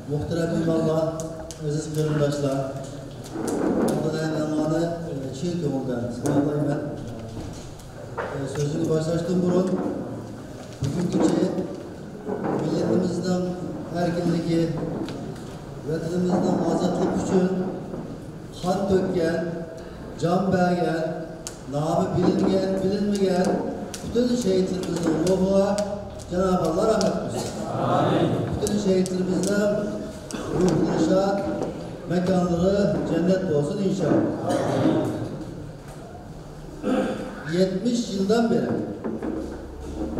muhterem imamlar, aziz kırımdaşlar, Allah'ın emanı çiğ kömürden sağlayayım ben. Sözünü başlaştım burun. Bugünkü milletimizden erkinliği, vatanımızdan azatlık için kan dökken, can bergen, namı bilinmeyen, bilinmeyen bütün şehitlerimizin ruhuna Cenab-ı Allah rahmet etsin. Amin. Bütün şehitlerimizden ruhlu şad, mekanları cennet olsun inşallah. Amin. 70 yıldan beri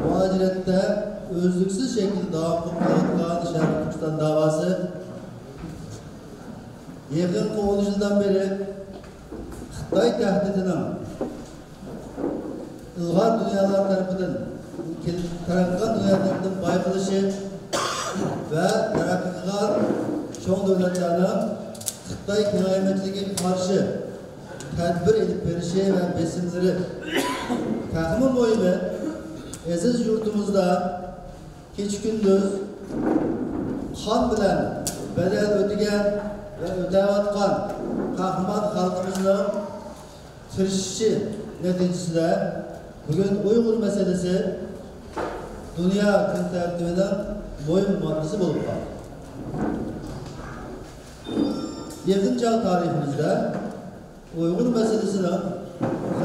muhacirette özlüksüz şekilde dağıtılan Şerif Türkistan davası yakın 10 yıldan beri Xitay tehdidinin ılgar dünyalar tarafından tarafından dünya tarafından bayqılışı ve tarafından çoğu devletlerine Xitay kinayemetliğine karşı tedbir edip verişi ve besimleri takımın boyunca aziz yurtumuzda hiç gündüz kan bilen bedel ödegen ve ödevatkan kahraman halkımızın tırışışı neticesinde bugün Uygur meselesi dünya gün tertibine boyun maddesi bulup var. Yakın çağ tarihimizde Uygur meselesinin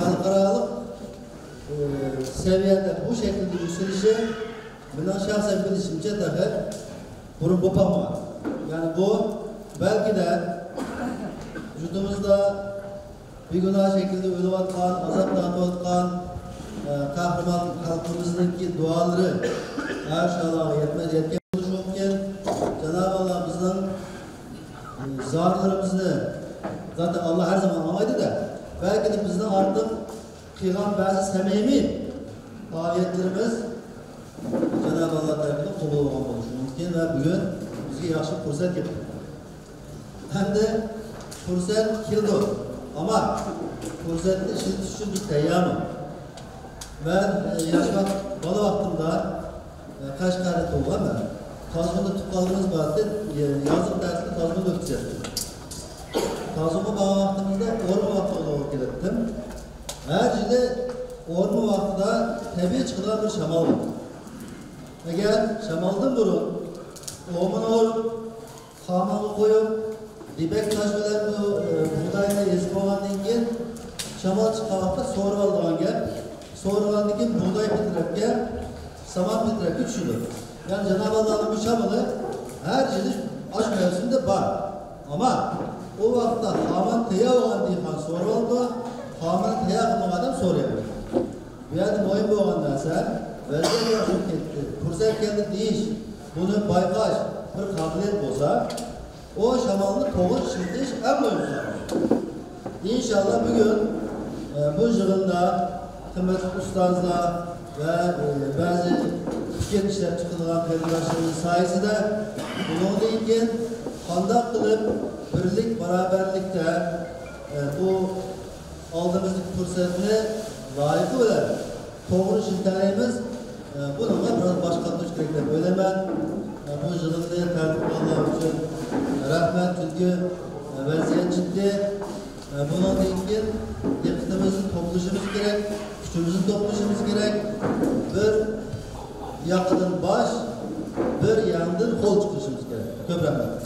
halkaralık seviyede bu şekilde yükselişi bundan şahsen bilişimce dahi burun bupam var. Yani bu belki de vücudumuzda bir günah şekilde ölü atkan, azap dağıtkan kahraman halkımızdaki duaları aşağıya yetmez yetken oluşurken Cenab-ı Allah bizden zarlarımızı zaten Allah her zaman amaydı da belki de bizden artık kıyılan bazı samimi faaliyetlerimiz Cenab-ı Allah tarafından kabul olmak oluşu mümkün ve bugün bize yaxşı fırsat getirdi. Hem de fırsat kildi ama fırsatı işin için bir teyyamı. Ben yaşamak bana vaktimde kaç kare toğlam ben. Tazmında tutkaldığımız vardı, yazlık dersinde tazmında öteceğiz. Tazmında bana vaktimizde orma vaktine doğru geldim. Her yerde orma vaktida tabiiy çıkılan bir şamal var. Eğer şamaldan burun, oğumunu orup, xamanı koyup, dibek taş bilen bu buğdayla ezip olgandan keyin şamal çıkan vaqtda so'rib olgan gap. So'rgandan keyin buğday bitirapga, saman bitirapga tushadi. Yani Cenab-ı Allah'ın bu şamalı her yerde aş mevsiminde var. Ama o vaqtda xaman teya olgan deyhan so'rib oldi, xaman teya qilmagan so'rayapti. Bu yerda muhim bo'lgan narsa vaziyat yaxshi ketdi. Fursat keldi deyish, buni bayqash bir qobiliyat bo'lsa, o şamalını to'g'ri ishiltish en muhim. İnşallah bugün bu yığında kıymetli ustazlar ve bazı tüketişler çıkılan peygamberlerin sayesinde bunun deyken kandak kılıp birlik beraberlikte bu aldığımız fırsatını layıkı olarak doğru işiltayımız bununla biraz başkatmış gerekler. Öyle ben bu yığında tertip Allah için rahmet çünkü vaziyet ciddi. Bunun için dikkatimizi toplaşmamız gerek, gücümüzü toplaşmamız gerek. Bir yakından baş, bir yandan kol çıkışımız gerek. Çok rahmet.